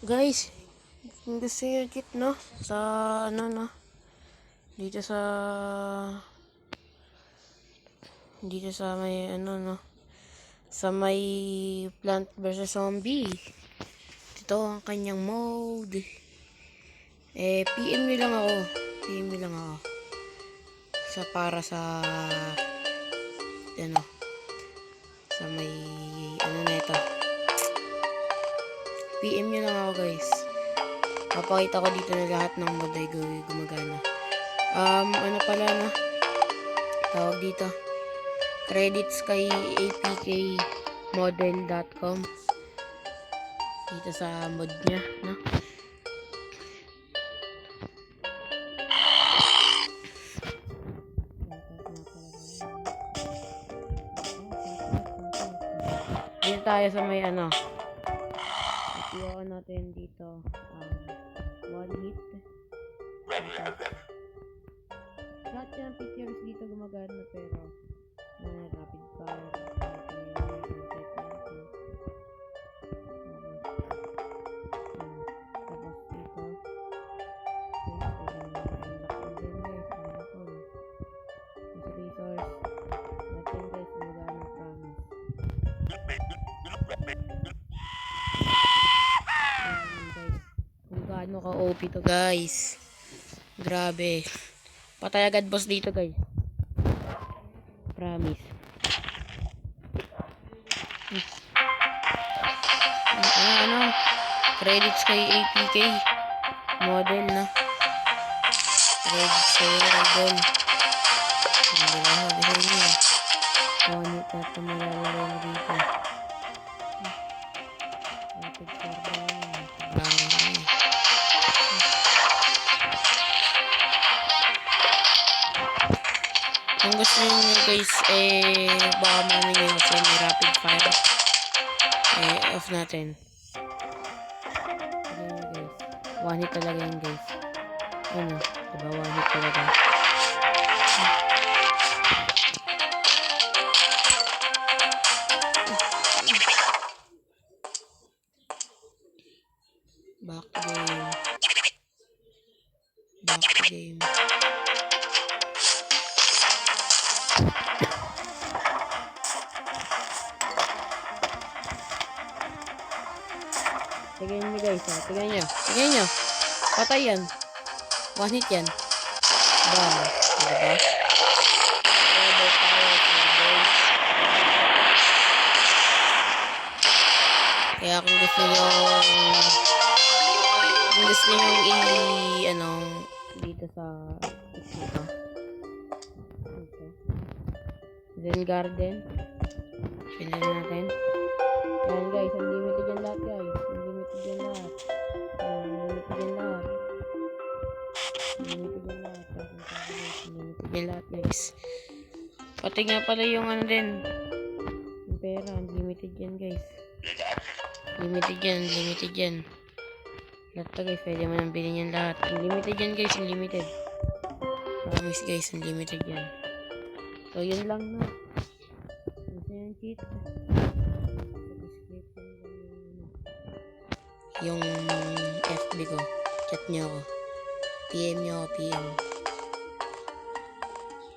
Guys, kung gusto nyo kit, no? Sa, ano, no? Dito sa, may, ano, no? Sa may Plant vs Zombie. Ito ang kanyang mode. PM nyo lang ako. PM nyo lang ako. Para sa, ano, sa may, ano na ito. PM nyo lang ako, guys. Papakita ko dito na lahat ng mod ay gumagana. Ano pala na? Tawag dito. Credits kay apkmodel.com. Dito sa mod niya, no? Dito tayo sa may ano. Iwan natin dito one hit. Lahat ng pictures dito gumagana pero rapid fire. Tapos dito resource natin guys gumagana promise. Kung gaano ka OP to guys. Grabe. Patay agad boss dito guys. Promise. Ano? Credits kay APK model na. Credits kay model. Hindi ba sabihin niya. Ngunit natin malalaro mo dito. Rapid server. Kung gusto nyo guys, baka mamin nyo sa may rapid fire. Off natin. Ayan guys. One hit talaga yun guys. Ano? Diba one hit talaga. Back game. Back game. Tignan nyo guys, tignan nyo. Tignan nyo. Patay yan. One hit yan. Bam. Diba? Kaya kung gusto nyo dito sa dito. Zen Garden. Piliin natin. Ayan guys, unlimited yan lahat guys. Unlimited yan lahat. Unlimited yan lahat. Unlimited yan lahat. Unlimited yan lahat guys. Pati nga pala yung ano din. Yung pera, unlimited yan guys. Unlimited yan, unlimited yan. Lahat to guys, pwede mo nang bilhin yan lahat. Unlimited yan guys, unlimited. Promise guys, unlimited yan. So yun lang na. Gusto yung cheat. Yung FB ko, chat nyo ako, PM nyo ako, PM.